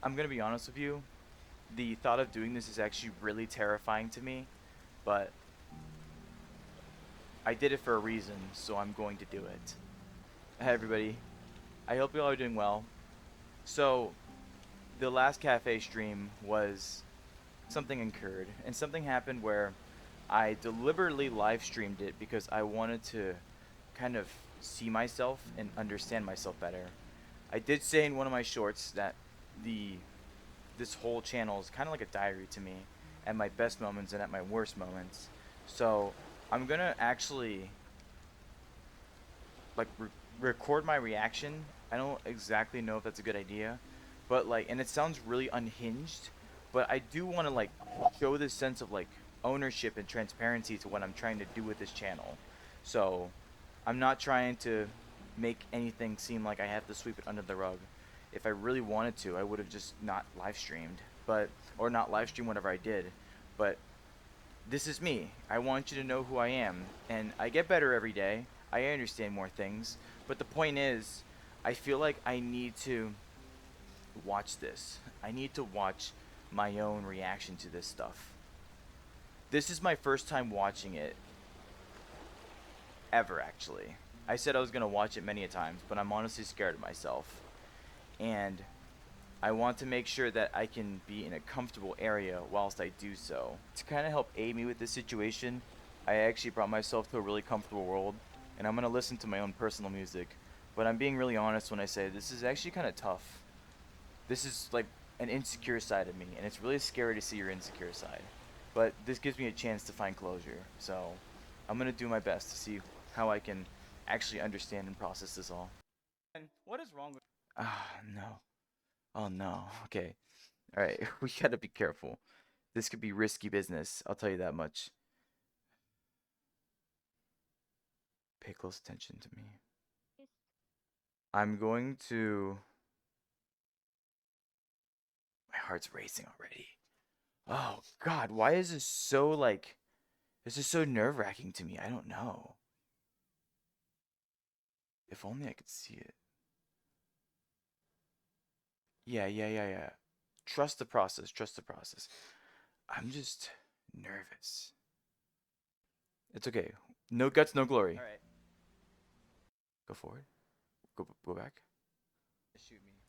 I'm gonna be honest with you. The thought of doing this is actually really terrifying to me, but I did it for a reason, so I'm going to do it. Hey everybody, I hope you all are doing well. So, the last cafe stream was something incurred, and something happened where I deliberately live streamed it because I wanted to kind of see myself and understand myself better. I did say in one of my shorts that the this whole channel is kind of like a diary to me, at my best moments and at my worst moments. So I'm gonna actually like record my reaction. I don't exactly know if that's a good idea, but like, and it sounds really unhinged, but I do want to like show this sense of like ownership and transparency to what I'm trying to do with this channel. So I'm not trying to make anything seem like I have to sweep it under the rug. If I really wanted to, I would have just not live streamed, but or not live stream whatever I did. But this is me. I want you to know who I am, and I get better every day. I understand more things, but the point is, I feel like I need to watch this. I need to watch my own reaction to this stuff. This is my first time watching it ever, actually. I said I was going to watch it many a times, but I'm honestly scared of myself. And I want to make sure that I can be in a comfortable area whilst I do so. To kind of help aid me with this situation, I actually brought myself to a really comfortable world, and I'm going to listen to my own personal music. But I'm being really honest when I say this is actually kind of tough. This is like an insecure side of me, and it's really scary to see your insecure side. But this gives me a chance to find closure, so I'm going to do my best to see how I can actually understand and process this all. And what is wrong with... Ah, no. Oh no. Okay. All right. We gotta be careful. This could be risky business. I'll tell you that much. Pay close attention to me. I'm going to... My heart's racing already. Oh God, why is this so like... This is so nerve-wracking to me. I don't know. If only I could see it. Yeah. Trust the process. Trust the process. I'm just nervous. It's okay. No guts, no glory. All right. Go forward. Go back. Shoot me.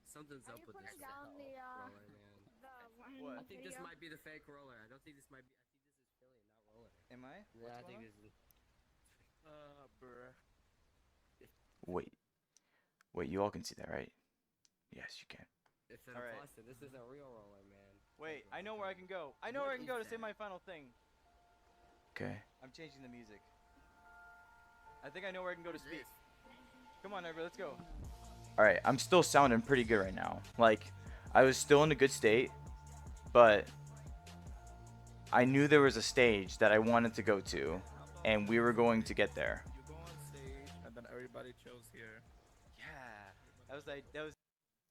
Something's up with this down the roller, man. What? I think this might be the fake roller. I don't think this might be. I think this is Philly, not roller. Am I? Yeah, I think this is. Bruh. Wait, you all can see that, right? Yes, you can. It's an All right. imposter. This is a real roller, man. Wait, I know where I can go. I know where I can go to say my final thing. Okay. I'm changing the music. I think I know where I can go to speak. Come on, everybody, let's go. Alright, I'm still sounding pretty good right now. Like, I was still in a good state, but I knew there was a stage that I wanted to go to, and we were going to get there. You go on stage, and then everybody chills here. Yeah, that was.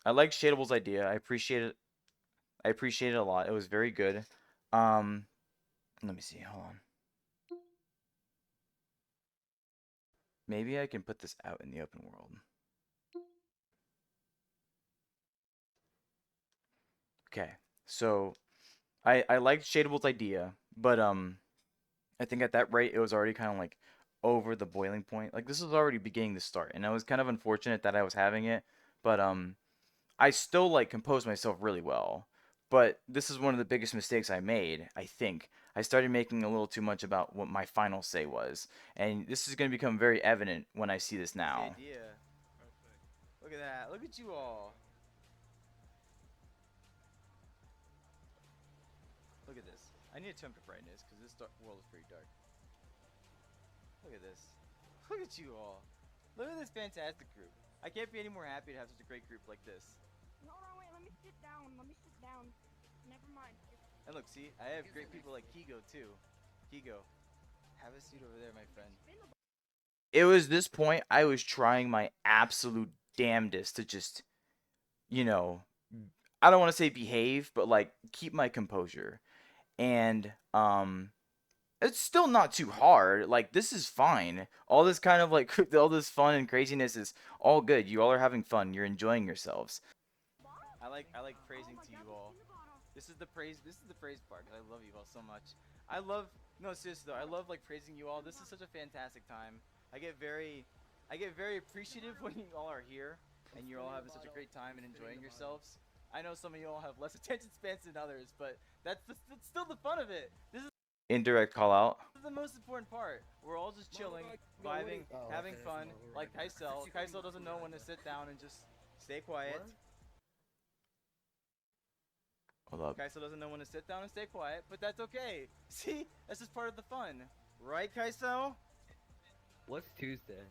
I like Shadable's idea. I appreciate it. I appreciate it a lot. It was very good. Let me see. Hold on. Maybe I can put this out in the open world. Okay, so I liked Shadable's idea, but I think at that rate it was already kind of like over the boiling point. Like this was already beginning to start, and I was kind of unfortunate that I was having it, but I still like composed myself really well. But this is one of the biggest mistakes I made, I think. I started making a little too much about what my final say was, and this is going to become very evident when I see this now. Perfect. Look at that. Look at you all. Look at this. I need to turn up the brightness because this world is pretty dark. Look at this. Look at you all. Look at this fantastic group. I can't be any more happy to have such a great group like this. No, wait, let me sit down. Never mind. And look, see, I have great people like Kigo too. Kigo, have a seat over there, my friend. It was this point I was trying my absolute damnedest to just, you know, I don't want to say behave, but like keep my composure. And it's still not too hard. Like this is fine. All this kind of like all this fun and craziness is all good. You all are having fun. You're enjoying yourselves. I like praising to you all. This is the praise part, 'cause I love you all so much. No, seriously though, I love like praising you all. This is such a fantastic time. I get very appreciative when you all are here and you're all having such a great time and enjoying yourselves. I know some of you all have less attention spans than others, but that's still the fun of it. This is indirect call out. This is the most important part. We're all just chilling, vibing, having fun. Like Kaisel. Kaisel doesn't know when to sit down and just stay quiet. Hold up. Kaisel doesn't know when to sit down and stay quiet, but that's okay. See? That's just part of the fun. Right, Kaisel? What's Tuesday?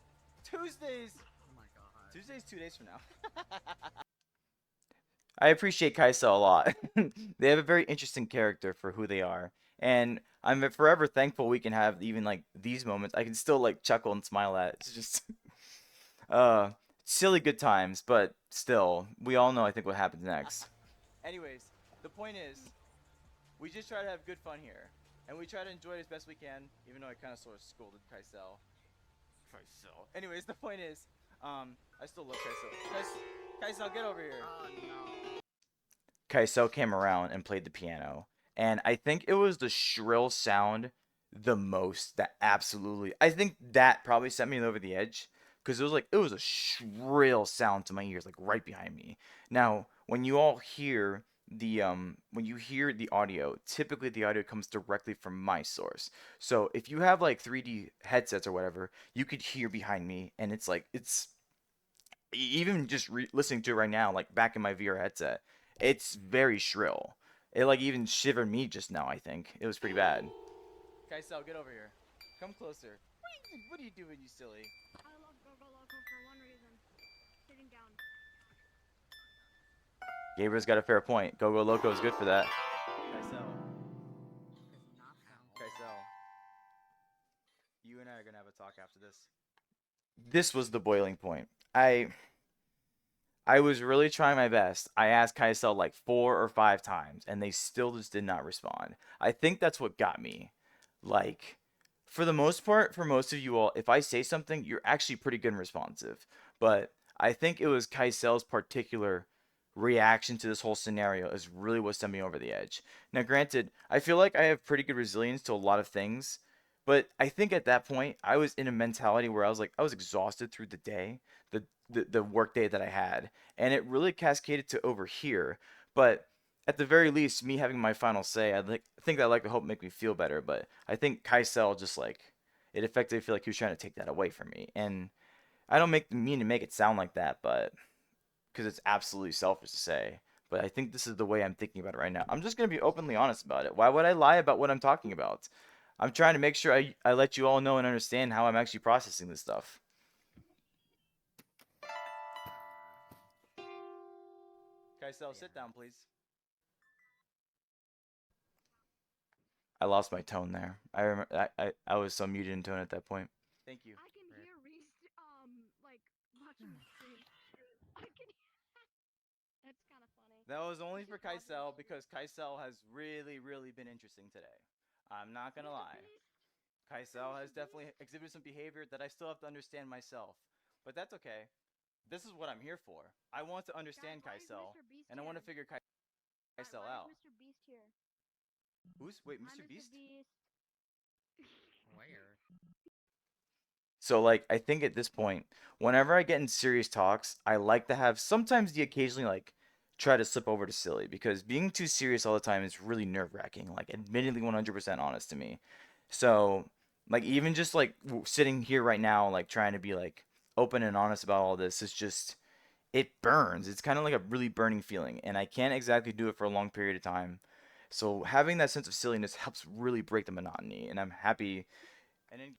Tuesdays! Oh my god. Tuesday's 2 days from now. I appreciate Kaisel a lot. They have a very interesting character for who they are. And I'm forever thankful we can have even like these moments. I can still like chuckle and smile at. It's just silly good times, but still, we all know I think what happens next. Anyways, the point is, we just try to have good fun here. And we try to enjoy it as best we can, even though I kind of sort of scolded Kaisel. Anyways, the point is, I still love Kaisel. Kaisel, get over here. Oh no. Kaisel came around and played the piano. And I think it was the shrill sound the most that I think that probably sent me over the edge. Because it was a shrill sound to my ears, like right behind me. Now, when you all hear when you hear the audio, typically the audio comes directly from my source. So if you have like 3D headsets or whatever, you could hear behind me, and it's even just listening to it right now, like back in my VR headset, it's very shrill. It like even shivered me just now. I think it was pretty bad. Kaisel, get over here. Come closer. What are you doing, you silly? I love Go-Go Loco for one reason. Sitting down. Gabriel's got a fair point. Go Go Loco is good for that. Kaisel. It's not found. Kaisel. You and I are gonna have a talk after this. This was the boiling point. I was really trying my best. I asked Kaisel like 4 or 5 times, and they still just did not respond. I think that's what got me. Like, for the most part, for most of you all, if I say something, you're actually pretty good and responsive. But I think it was Kaisel's particular reaction to this whole scenario is really what sent me over the edge. Now, granted, I feel like I have pretty good resilience to a lot of things, but I think at that point I was in a mentality where I was exhausted through the day, the work day that I had, and it really cascaded to over here. But at the very least, me having my final say, think that like to hope make me feel better. But I think Kaisel just like it effectively feel like he was trying to take that away from me, and I don't mean to make it sound like that, but because it's absolutely selfish to say. But I think this is the way I'm thinking about it right now. I'm just gonna be openly honest about it. Why would I lie about what I'm talking about? I'm trying to make sure I let you all know and understand how I'm actually processing this stuff. Kaisel, sit down, please. I lost my tone there. I was so muted in tone at that point. Thank you. I can hear Reese, like, watching the stream. I can That's kind of funny. That was only He's for just watching the Kaisel stream. because Kaisel has really been interesting today. I'm not gonna Mr. lie. Beast, Kaisel has Mr. definitely exhibited some behavior that I still have to understand myself. But that's okay. This is what I'm here for. I want to understand Guys, why is Kaisel, Mr. Beast and I want to here? figure Kaisel Why out. is Mr. Beast here? Wait, Hi, Mr. Beast? Where? So like I think at this point, whenever I get in serious talks, I like to have sometimes the occasionally like try to slip over to silly because being too serious all the time is really nerve-wracking, like admittedly 100% honest to me. So like even just like sitting here right now like trying to be like open and honest about all this is just it burns. It's kind of like a really burning feeling and I can't exactly do it for a long period of time. So having that sense of silliness helps really break the monotony and I'm happy and then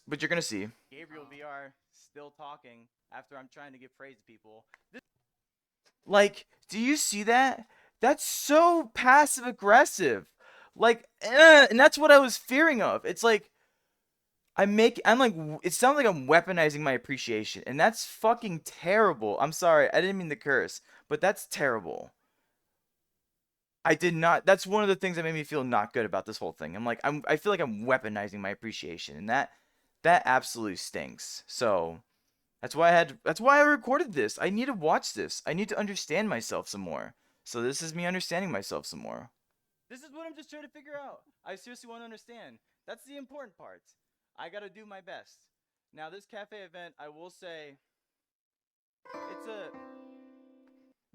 but you're gonna see. Gabriel VR still talking after I'm trying to give praise to people. Like, do you see that? That's so passive aggressive. Like, and that's what I was fearing of. It's like it sounds like I'm weaponizing my appreciation, and that's fucking terrible. I'm sorry, I didn't mean to curse, but that's terrible. I did not. That's one of the things that made me feel not good about this whole thing. I feel like I'm weaponizing my appreciation, and that absolutely stinks. So, That's why I recorded this. I need to watch this. I need to understand myself some more. So this is me understanding myself some more. This is what I'm just trying to figure out. I seriously want to understand. That's the important part. I got to do my best. Now this cafe event, I will say it's a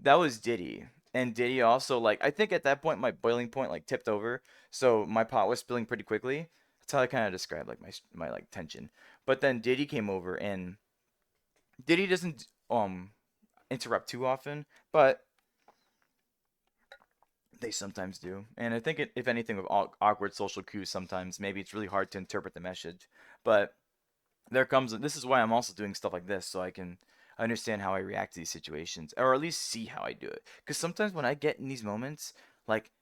that was Diddy. And Diddy also like I think at that point my boiling point like tipped over, so my pot was spilling pretty quickly. That's how I kind of describe like my like tension. But then Diddy came over and Diddy doesn't interrupt too often, but they sometimes do. And I think if anything with awkward social cues sometimes maybe it's really hard to interpret the message. But this is why I'm also doing stuff like this so I can understand how I react to these situations or at least see how I do it. Because sometimes when I get in these moments, like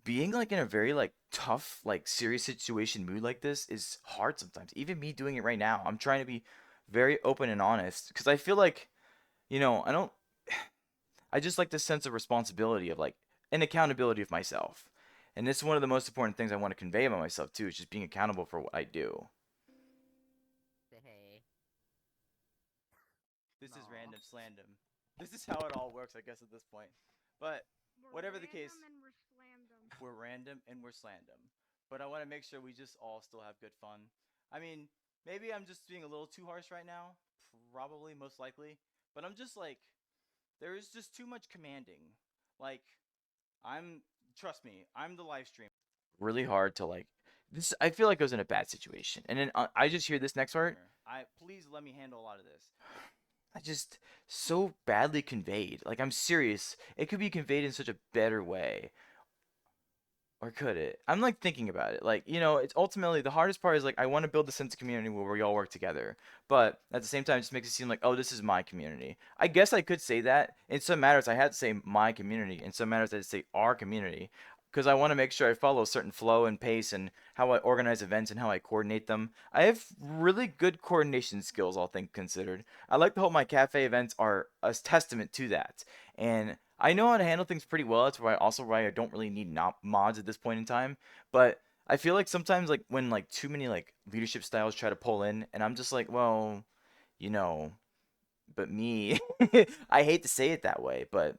being like in a very like tough like serious situation mood like this is hard sometimes. Even me doing it right now, I'm trying to be very open and honest because I feel like I don't I just like this sense of responsibility of like an accountability of myself. And this is one of the most important things I want to convey about myself too, is just being accountable for what I do. Hey. This is No. random slandom. This is how it all works, I guess, at this point. But We're whatever the case, random and we're slammed 'em. we're random and we're slandom. But I want to make sure we just all still have good fun. I mean, maybe I'm just being a little too harsh right now. Probably, most likely. But I'm just like, there is just too much commanding. Like, I'm, trust me, I'm the live stream. Really hard to like, this, I feel like I was in a bad situation. And then I just hear this next part. Please let me handle a lot of this. I just so badly conveyed. Like I'm serious. It could be conveyed in such a better way. Or could it? I'm like thinking about it. Like, it's ultimately the hardest part is like I want to build a sense of community where we all work together. But at the same time it just makes it seem like, oh, this is my community. I guess I could say that. In some matters I had to say my community. In some matters I had to say our community. Because I want to make sure I follow a certain flow and pace and how I organize events and how I coordinate them. I have really good coordination skills, all things considered. I like to hope my cafe events are a testament to that. And I know how to handle things pretty well. That's why I don't really need mods at this point in time. But I feel like sometimes like when like too many like leadership styles try to pull in, and I'm just like, well, you know, but me, I hate to say it that way, but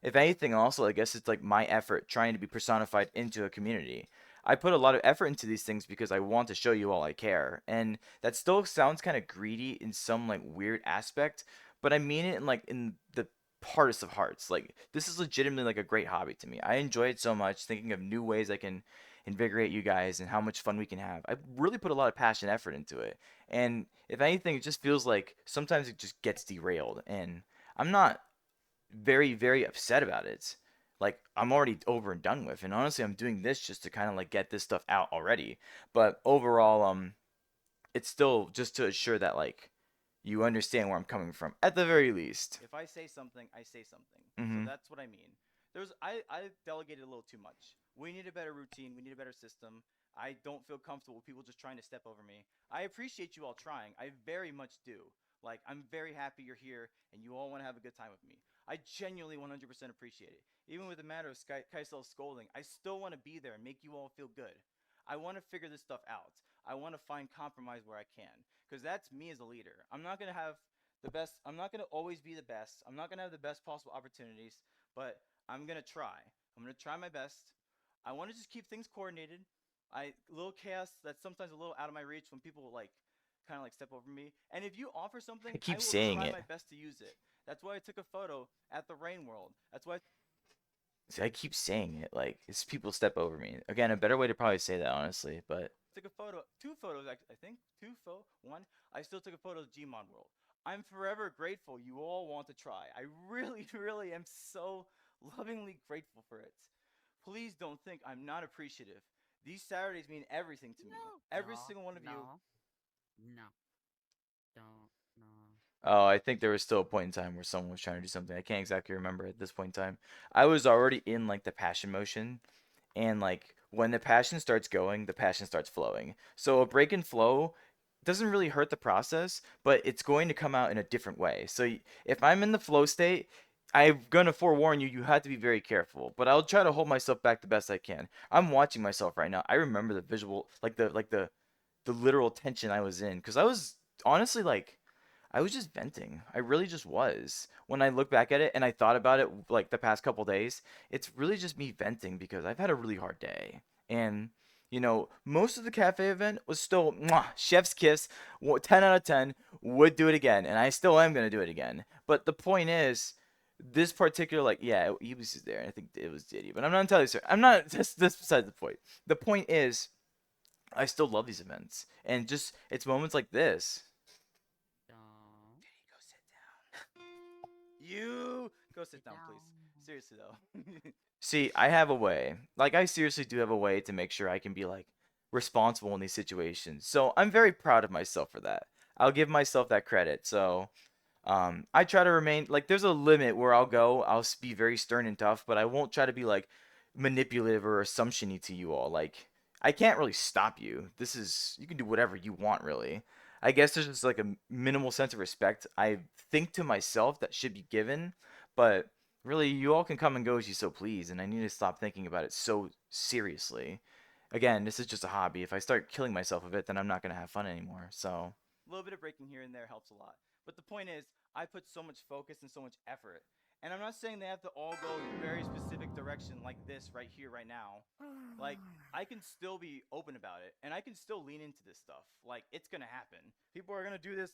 if anything, also, I guess it's like my effort trying to be personified into a community. I put a lot of effort into these things because I want to show you all I care. And that still sounds kind of greedy in some like weird aspect, but I mean it in like in the hardest of hearts. Like this is legitimately like a great hobby to me. I enjoy it so much thinking of new ways I can invigorate you guys and how much fun we can have. I really put a lot of passion and effort into it. And if anything, it just feels like sometimes it just gets derailed and I'm not very, very upset about it. Like I'm already over and done with, and honestly, I'm doing this just to kind of like get this stuff out already. But overall, it's still just to assure that like you understand where I'm coming from at the very least. If I say something, I say something. So that's what I mean. I delegated a little too much. We need a better routine. We need a better system. I don't feel comfortable with people just trying to step over me. I appreciate you all trying. I very much do. Like I'm very happy you're here and you all want to have a good time with me. I genuinely 100% appreciate it. Even with the matter of Kaisel scolding, I still want to be there and make you all feel good. I want to figure this stuff out. I want to find compromise where I can. Because that's me as a leader. I'm not going to have the best, I'm not going to always be the best. I'm not going to have the best possible opportunities, but I'm going to try. I'm going to try my best. I want to just keep things coordinated. Little chaos that's sometimes a little out of my reach when people like kind of like step over me. And if you offer something, I keep will saying try it. My best to use it. That's why I took a photo at the Rain World. That's why. See, I keep saying it like it's people step over me. Again, a better way to probably say that, honestly, but took a photo, two photos, I think, one. I still took a photo of Gmon World. I'm forever grateful you all want to try. I really, really am so lovingly grateful for it. Please don't think I'm not appreciative. These Saturdays mean everything to me. Every single one of you. No. Don't. No. Oh, I think there was still a point in time where someone was trying to do something. I can't exactly remember at this point in time. I was already in like the passion motion, and like when the passion starts going, the passion starts flowing. So a break and flow doesn't really hurt the process, but it's going to come out in a different way. So if I'm in the flow state, I'm gonna forewarn you, you have to be very careful. But I'll try to hold myself back the best I can. I'm watching myself right now. I remember the visual, like the literal tension I was in, because I was honestly like I was just venting. I really just was. When I look back at it and I thought about it like the past couple days, it's really just me venting because I've had a really hard day. And most of the cafe event was still mwah, chef's kiss, 10 out of 10, would do it again, and I still am going to do it again. But the point is, this particular, like, yeah, he was there, and I think it was Diddy, but I'm not entirely sure. I'm not, that's beside the point. The point is, I still love these events, and just, it's moments like this. Don't Diddy, go sit down. You go sit down, please. down. Seriously, though. See, I have a way. Like, I seriously do have a way to make sure I can be, like, responsible in these situations. So I'm very proud of myself for that. I'll give myself that credit. So I try to remain like there's a limit where I'll go. Be very stern and tough, but I won't try to be like manipulative or assumptiony to you all. Like I can't really stop you. This is you can do whatever you want, really. I guess there's just like a minimal sense of respect I think to myself that should be given, but really you all can come and go as you so please, and I need to stop thinking about it so seriously. Again, this is just a hobby. If I start killing myself with it, then I'm not gonna have fun anymore. So a little bit of breaking here and there helps a lot. But the point is, I put so much focus and so much effort. And I'm not saying they have to all go a very specific direction like this right here, right now. Like, I can still be open about it, and I can still lean into this stuff. Like, it's gonna happen. People are gonna do this.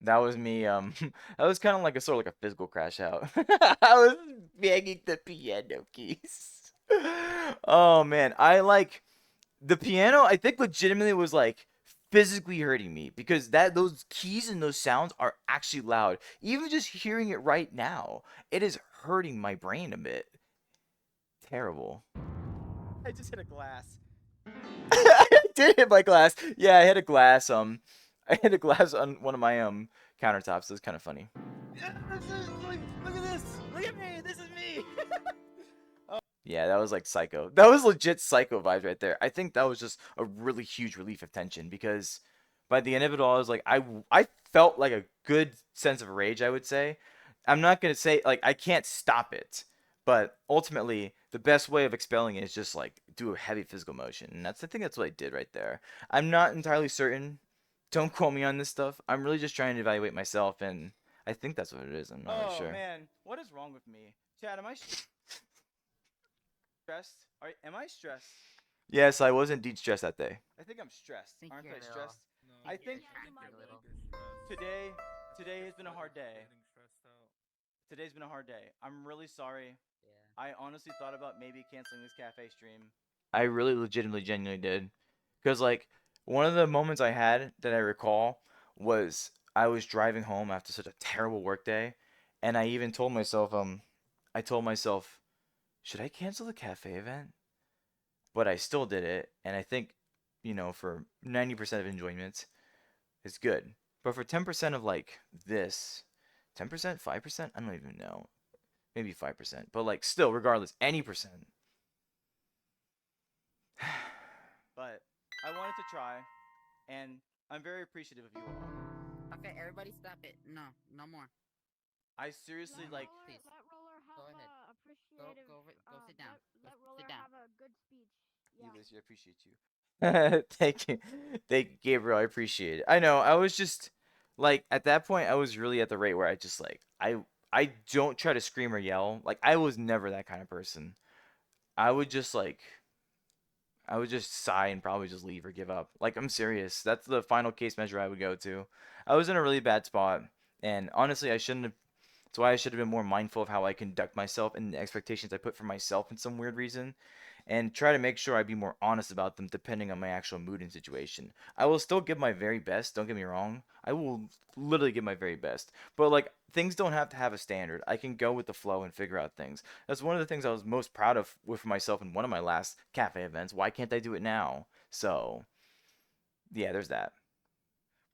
That was me. That was kind of like a sort of like a physical crash out. I was banging the piano keys. Oh man, I like the piano. I think legitimately was like physically hurting me because those keys and those sounds are actually loud. Even just hearing it right now, it is hurting my brain a bit. Terrible. I just hit a glass. I did hit my glass. Yeah, I hit a glass. I hit a glass on one of my countertops. It was kind of funny. Look at this. Look at me. This is me. Yeah, that was like psycho. That was legit psycho vibes right there. I think that was just a really huge relief of tension because by the end of it all, I was like, I felt like a good sense of rage, I would say. I'm not gonna say like I can't stop it, but ultimately the best way of expelling it is just like do a heavy physical motion, and I think that's what I did right there. I'm not entirely certain. Don't quote me on this stuff. I'm really just trying to evaluate myself, and I think that's what it is. I'm not really sure. Oh man, what is wrong with me, Chad? Am I stressed? Am I stressed? Yes, I was indeed stressed that day. I think I'm stressed. Think Aren't you're I a little. stressed? No, I Think you're think distracted a little. today That's today has just been a hard day. getting stressed out. Today's been a hard day. I'm really sorry. Yeah. I honestly thought about maybe canceling this cafe stream. I really legitimately genuinely did. Cuz like one of the moments I had that I recall was I was driving home after such a terrible work day, and I even told myself I told myself, should I cancel the cafe event? But I still did it, and I think, for 90% of enjoyment, it's good. But for 10% of like this, 10%, 5%, I don't even know. Maybe 5%. But like still, regardless, any percent. But I wanted to try, and I'm very appreciative of you all. Okay, everybody stop it. No, no more. I seriously Let like. roller, Please. let roller Go have ahead. a Go appreciative. go over, go sit down. Let Go roller sit down. have a good speech. Yeah. Ulysses, I appreciate you. Thank you. Thank you, Gabriel. I appreciate it. I know. I was just like at that point I was really at the rate where I just like I don't try to scream or yell. Like I was never that kind of person. I would just like I would just sigh and probably just leave or give up. Like I'm serious. That's the final case measure I would go to. I was in a really bad spot, and honestly, I shouldn't have. That's why I should have been more mindful of how I conduct myself and the expectations I put for myself in some weird reason, and try to make sure I be more honest about them depending on my actual mood and situation. I will still give my very best, don't get me wrong. I will literally give my very best. But like things don't have to have a standard. I can go with the flow and figure out things. That's one of the things I was most proud of with myself in one of my last cafe events. Why can't I do it now? So, yeah, there's that.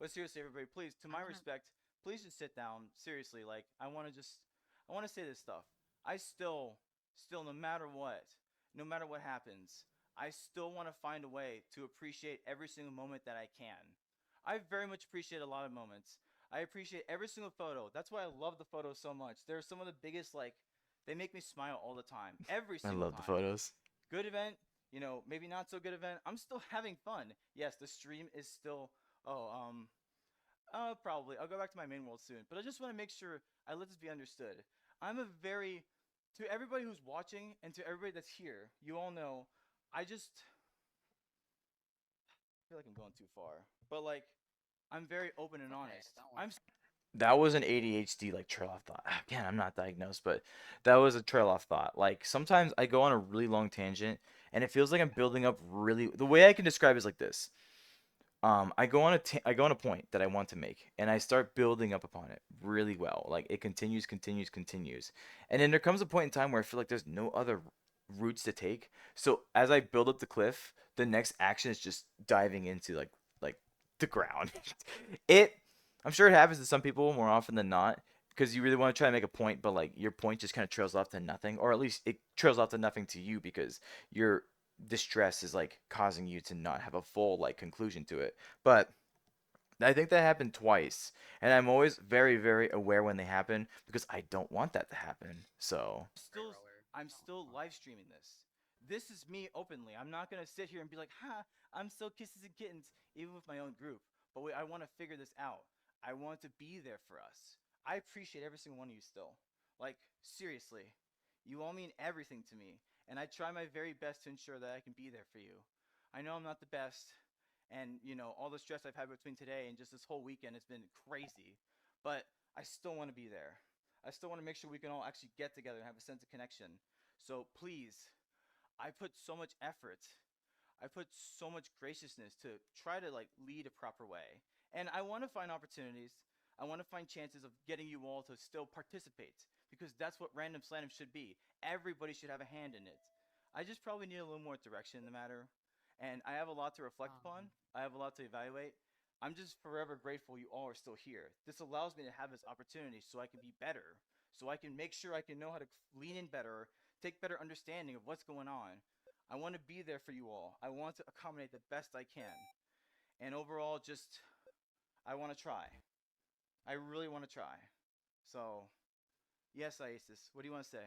But seriously, everybody, please, to I my wanna. respect, please just sit down. Seriously, like I want to say this stuff. I still, no matter what happens, I still want to find a way to appreciate every single moment that I can. I very much appreciate a lot of moments. I appreciate every single photo. That's why I love the photos so much. They're some of the biggest, like, they make me smile all the time. Every I single love the time. photos. Good event, maybe not so good event. I'm still having fun. Yes, the stream is still. Oh, Probably. I'll go back to my main world soon. But I just want to make sure I let this be understood. I'm a very, to everybody who's watching and to everybody that's here, you all know, I just feel like I'm going too far. But like, I'm very open and Okay, honest. don't worry. That was an ADHD like trail off thought. Again, I'm not diagnosed, but that was a trail off thought. Like sometimes I go on a really long tangent and it feels like I'm building up really. The way I can describe it is like this. I go on a point that I want to make, and I start building up upon it really well. Like it continues, continues, continues, and then there comes a point in time where I feel like there's no other routes to take. So as I build up the cliff, the next action is just diving into like the ground. it, I'm sure it happens to some people more often than not, because you really want to try to make a point, but like your point just kind of trails off to nothing, or at least it trails off to nothing to you because you're distress is like causing you to not have a full like conclusion to it. But I think that happened twice, and I'm always very, very aware when they happen because I don't want that to happen. So I'm still live streaming this. This is me openly. I'm not gonna sit here and be like, "Ha, I'm still kisses and kittens," even with my own group. But I want to figure this out. I want to be there for us. I appreciate every single one of you still. Like seriously, you all mean everything to me, and I try my very best to ensure that I can be there for you. I know I'm not the best, and all the stress I've had between today and just this whole weekend has been crazy, but I still want to be there. I still want to make sure we can all actually get together and have a sense of connection. So please, I put so much effort, I put so much graciousness to try to like lead a proper way, and I want to find opportunities. I want to find chances of getting you all to still participate because that's what Random Slam should be. Everybody should have a hand in it. I just probably need a little more direction in the matter, and I have a lot to reflect upon. I have a lot to evaluate. I'm just forever grateful you all are still here. This allows me to have this opportunity so I can be better, so I can make sure I can know how to lean in better, take better understanding of what's going on. I want to be there for you all. I want to accommodate the best I can. And overall, just, I want to try. I really want to try. So, yes, Isis, what do you want to say?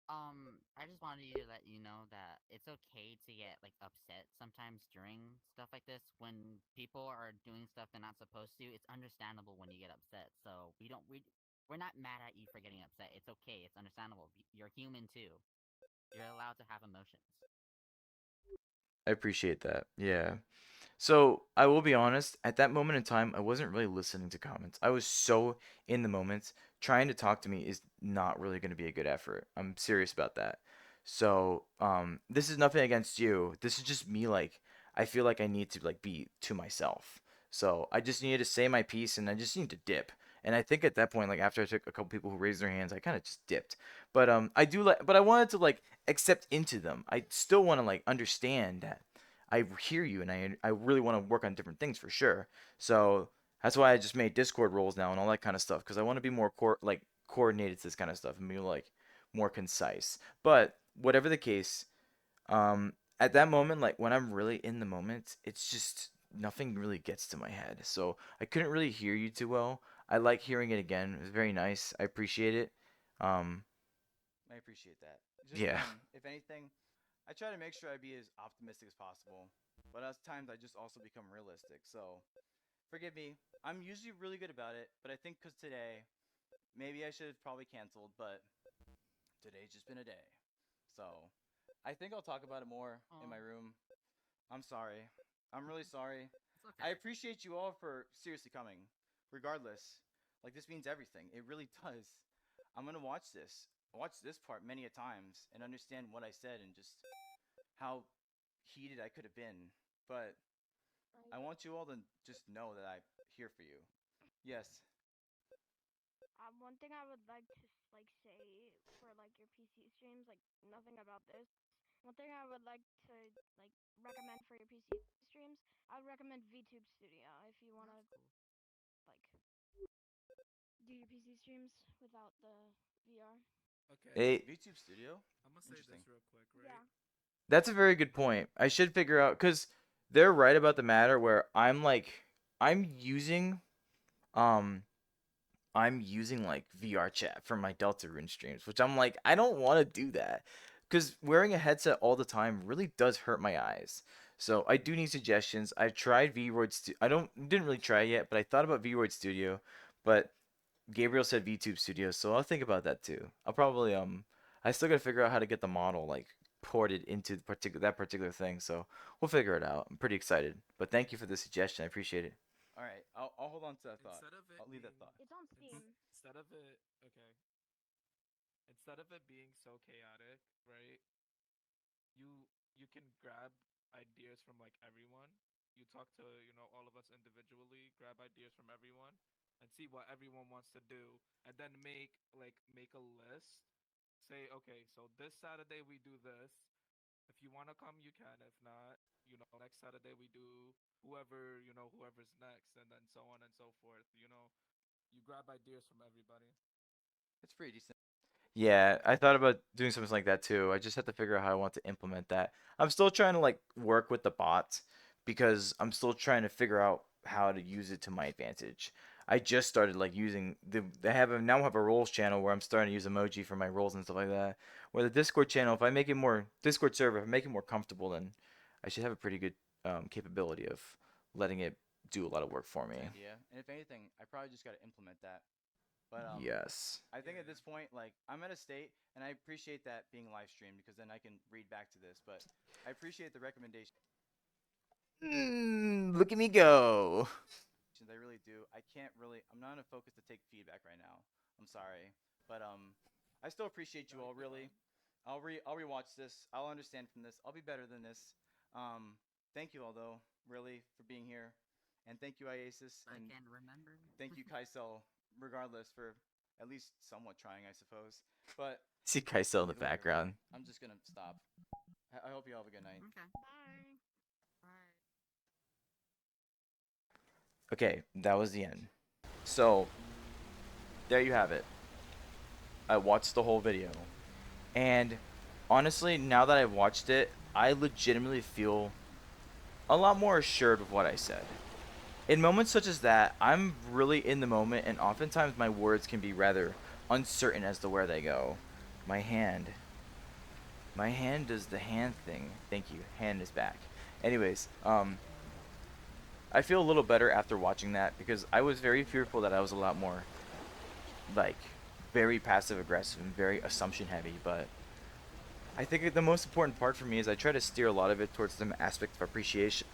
I just wanted you to let you know that it's okay to get like upset sometimes during stuff like this when people are doing stuff they're not supposed to. It's understandable when you get upset. So we're not mad at you for getting upset. It's okay. It's understandable. You're human too. You're allowed to have emotions. I appreciate that. Yeah. So I will be honest, at that moment in time, I wasn't really listening to comments. I was so in the moment. Trying to talk to me is not really going to be a good effort. I'm serious about that. So this is nothing against you. This is just me. Like I feel like I need to like be to myself. So I just needed to say my piece, and I just need to dip. And I think at that point, like after I took a couple people who raised their hands, I kind of just dipped. But I do like, but I wanted to like accept into them. I still want to like understand that I hear you, and I really want to work on different things for sure. So that's why I just made Discord roles now and all that kind of stuff because I want to be more like coordinated to this kind of stuff and be like more concise. But whatever the case, at that moment, like when I'm really in the moment, it's just nothing really gets to my head. So I couldn't really hear you too well. I like hearing it again. It was very nice. I appreciate it. Um, I appreciate that. Just yeah. if anything, I try to make sure I be as optimistic as possible, but at times I just also become realistic. So forgive me. I'm usually really good about it, but I think because today, maybe I should have probably canceled, but today's just been a day. So I think I'll talk about it more in my room. I'm sorry. I'm really sorry. It's okay. I appreciate you all for seriously coming, regardless. Like, this means everything. It really does. I'm going to watch this part many a times, and understand what I said and just how heated I could have been. But I want you all to just know that I'm here for you. Yes. One thing I would like to like say for like your PC streams, like nothing about this. One thing I would like to like recommend for your PC streams, I would recommend VTube Studio if you want to like do your PC streams without the VR. Okay, Hey, VTube Studio? I'm gonna say Interesting. this real quick, right? Yeah. That's a very good point. I should figure out because they're right about the matter where I'm using um I'm using like VR chat for my Deltarune streams, which I'm like I don't want to do that because wearing a headset all the time really does hurt my eyes. So I do need suggestions. I tried VRoid didn't really try it yet, but I thought about VRoid Studio, but Gabriel said VTube Studio, so I'll think about that too. I'll probably I still gotta figure out how to get the model like ported into that particular thing, so we'll figure it out. I'm pretty excited. But thank you for the suggestion. I appreciate it. All right, I'll hold on to that thought. Instead of it I'll leave that being thought. It's on Steam. instead of it okay, instead of it being so chaotic, right? You you can grab ideas from like everyone. You talk to, all of us individually, grab ideas from everyone and see what everyone wants to do and then make a list. Say, okay, so this Saturday we do this. If you want to come, you can. If not, next Saturday we do whoever's next, and then so on and so forth. You grab ideas from everybody. It's pretty decent. Yeah, I thought about doing something like that too. I just have to figure out how I want to implement that. I'm still trying to like work with the bot because I'm still trying to figure out how to use it to my advantage. I just started like using now have a roles channel where I'm starting to use emoji for my roles and stuff like that. Where the Discord channel, if I make it more Discord server, if I make it more comfortable, then I should have a pretty good capability of letting it do a lot of work for me. Idea. And if anything, I probably just got to implement that. But Yes. I think at Yeah. this point, like I'm at a state, and I appreciate that being live streamed because then I can read back to this. But I appreciate the recommendations. Look at me go. I really do. I can't really. I'm not in a focus to take feedback right now. I'm sorry, but I still appreciate you No, all you're really. fine. I'll rewatch this. I'll understand from this. I'll be better than this. Thank you all though, really, for being here, and thank you Iasis, I and can remember. thank you Kaisel, regardless for at least somewhat trying, I suppose. But See Kaisel in the later. background. I'm just gonna stop. I hope you all have a good night. Okay. Bye. Bye. Okay, that was the end. So, there you have it. I watched the whole video. And honestly, now that I've watched it, I legitimately feel a lot more assured of what I said. In moments such as that, I'm really in the moment, and oftentimes my words can be rather uncertain as to where they go. My hand. My hand does the hand thing. Thank you. Hand is back. Anyways, I feel a little better after watching that because I was very fearful that I was a lot more, like, very passive aggressive and very assumption heavy, but I think the most important part for me is I try to steer a lot of it towards the aspect of appreciation.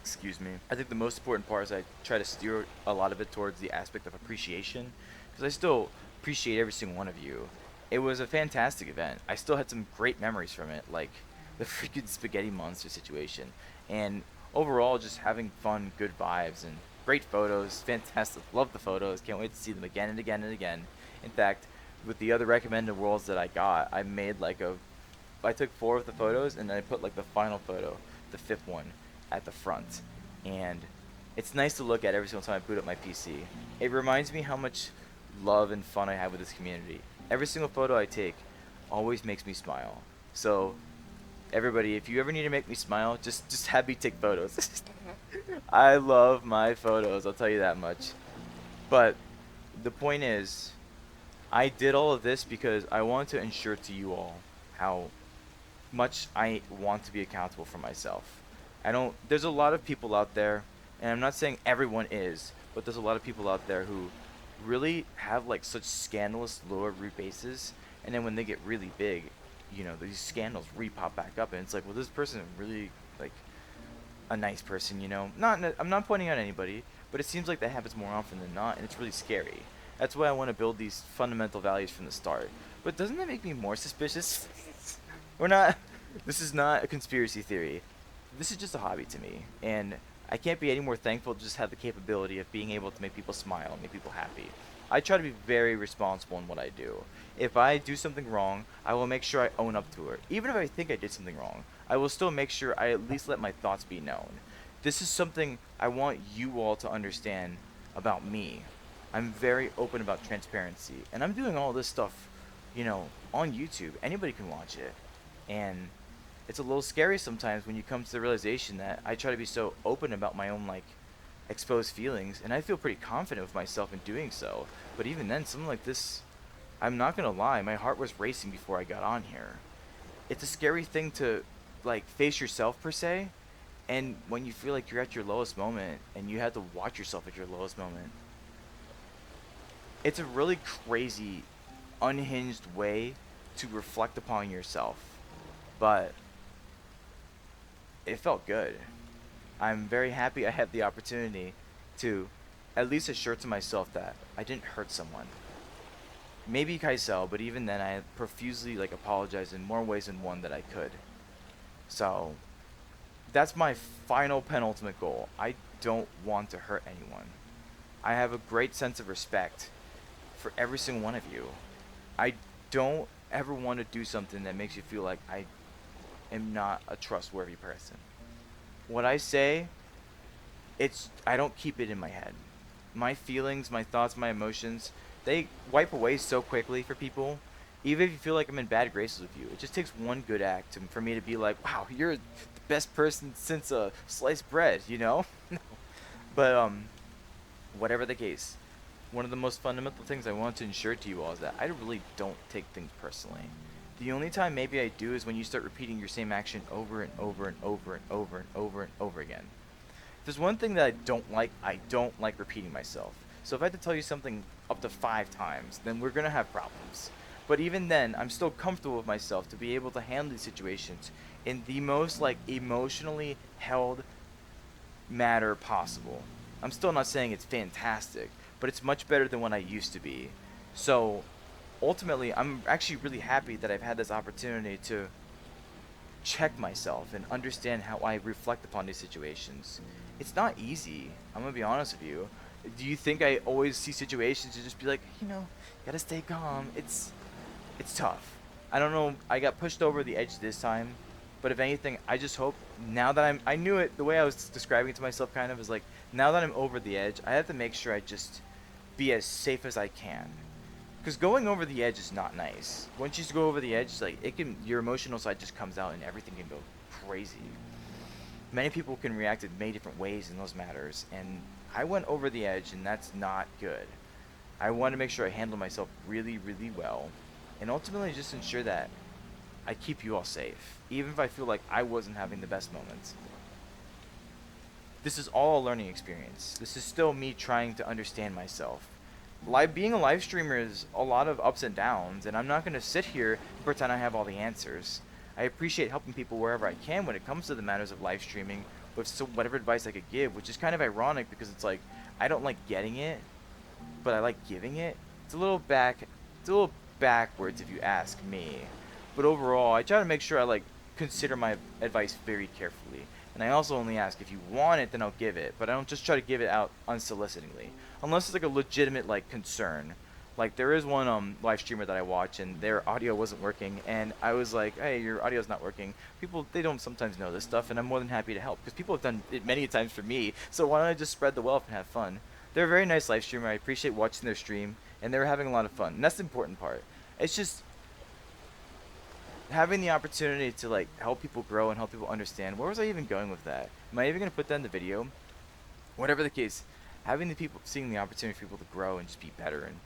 Excuse me. I think the most important part is I try to steer a lot of it towards the aspect of appreciation because I still appreciate every single one of you. It was a fantastic event. I still had some great memories from it, like the freaking spaghetti monster situation, and overall just having fun, good vibes, and great photos. Fantastic. Love the photos. Can't wait to see them again and again and again. In fact, with the other recommended worlds that I got, I took 4 of the photos and then I put like the final photo, the 5th one, at the front. And it's nice to look at every single time I boot up my PC. It reminds me how much love and fun I have with this community. Every single photo I take always makes me smile. So everybody, if you ever need to make me smile, just have me take photos. I love my photos, I'll tell you that much. But the point is, I did all of this because I want to ensure to you all how much I want to be accountable for myself. There's a lot of people out there, and I'm not saying everyone is, but there's a lot of people out there who really have like such scandalous lower root bases, and then when they get really big, these scandals re-pop back up, and it's like, well, this person really like a nice person, I'm not pointing out anybody, but it seems like that happens more often than not, and it's really scary. That's why I want to build these fundamental values from the start. But doesn't that make me more suspicious? We're not. This is not a conspiracy theory. This is just a hobby to me, and I can't be any more thankful to just have the capability of being able to make people smile and make people happy. I try to be very responsible in what I do. If I do something wrong, I will make sure I own up to it. Even if I think I did something wrong, I will still make sure I at least let my thoughts be known. This is something I want you all to understand about me. I'm very open about transparency, and I'm doing all this stuff, on YouTube. Anybody can watch it. And it's a little scary sometimes when you come to the realization that I try to be so open about my own, like, exposed feelings, and I feel pretty confident with myself in doing so. But even then, something like this, I'm not gonna lie, my heart was racing before I got on here. It's a scary thing to, like, face yourself per se, And when you feel like you're at your lowest moment and you have to watch yourself at your lowest moment, it's a really crazy, unhinged way to reflect upon yourself. But it felt good. I'm very happy I had the opportunity to at least assure to myself that I didn't hurt someone. Maybe Kaisel, but even then I profusely like apologized in more ways than one that I could. So that's my final penultimate goal. I don't want to hurt anyone. I have a great sense of respect for every single one of you. I don't ever want to do something that makes you feel like I am not a trustworthy person. What I say, I don't keep it in my head. My feelings, my thoughts, my emotions, they wipe away so quickly for people. Even if you feel like I'm in bad graces with you, it just takes one good act for me to be like, wow, you're the best person since sliced bread, you know? But whatever the case, one of the most fundamental things I want to ensure to you all is that I really don't take things personally. The only time maybe I do is when you start repeating your same action over and over and over and over and over and over again. If there's one thing that I don't like repeating myself. So if I had to tell you something up to 5 times, then we're gonna have problems. But even then, I'm still comfortable with myself to be able to handle these situations in the most like emotionally held matter possible. I'm still not saying it's fantastic, but it's much better than what I used to be. So ultimately, I'm actually really happy that I've had this opportunity to check myself and understand how I reflect upon these situations. It's not easy. I'm gonna be honest with you. Do you think I always see situations and just be like, gotta stay calm? It's tough. I don't know. I got pushed over the edge this time, but if anything, I just hope now that I knew it. The way I was describing it to myself, kind of, is like now that I'm over the edge, I have to make sure I just be as safe as I can. Because going over the edge is not nice. Once you go over the edge, like your emotional side just comes out and everything can go crazy. Many people can react in many different ways in those matters, and I went over the edge, and that's not good. I want to make sure I handle myself really, really well, and ultimately just ensure that I keep you all safe, even if I feel like I wasn't having the best moments. This is all a learning experience. This is still me trying to understand myself. Being a live streamer is a lot of ups and downs, and I'm not going to sit here and pretend I have all the answers. I appreciate helping people wherever I can when it comes to the matters of live streaming with whatever advice I could give, which is kind of ironic because it's like I don't like getting it, but I like giving it. It's a little backwards if you ask me. But overall, I try to make sure I like consider my advice very carefully. And I also only ask if you want it, then I'll give it. But I don't just try to give it out unsolicitingly, unless it's like a legitimate like concern. Like there is one live streamer that I watch, and their audio wasn't working, and I was like, "Hey, your audio's not working." People, they don't sometimes know this stuff, and I'm more than happy to help because people have done it many times for me. So why don't I just spread the wealth and have fun? They're a very nice live streamer. I appreciate watching their stream, and they were having a lot of fun. And that's the important part. It's just having the opportunity to like help people grow and help people understand. Where was I even going with that? Am I even gonna put that in the video? Whatever the case, having the people seeing the opportunity for people to grow and just be better, and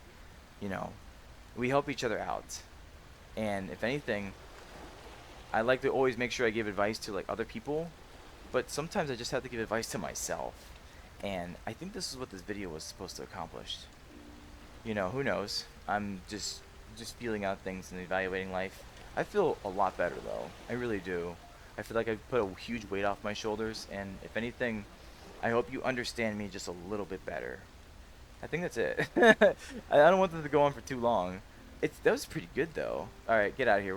we help each other out. And if anything, I like to always make sure I give advice to like other people, but sometimes I just have to give advice to myself. And I think this is what this video was supposed to accomplish. Who knows? I'm just feeling out things and evaluating life. I feel a lot better though. I really do. I feel like I put a huge weight off my shoulders, and if anything, I hope you understand me just a little bit better. I think that's it. I don't want this to go on for too long. That was pretty good though. All right, get out of here.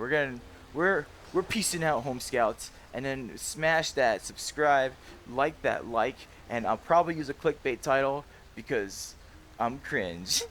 We're peacing out, home scouts, and then smash that subscribe, like that like, and I'll probably use a clickbait title because I'm cringe.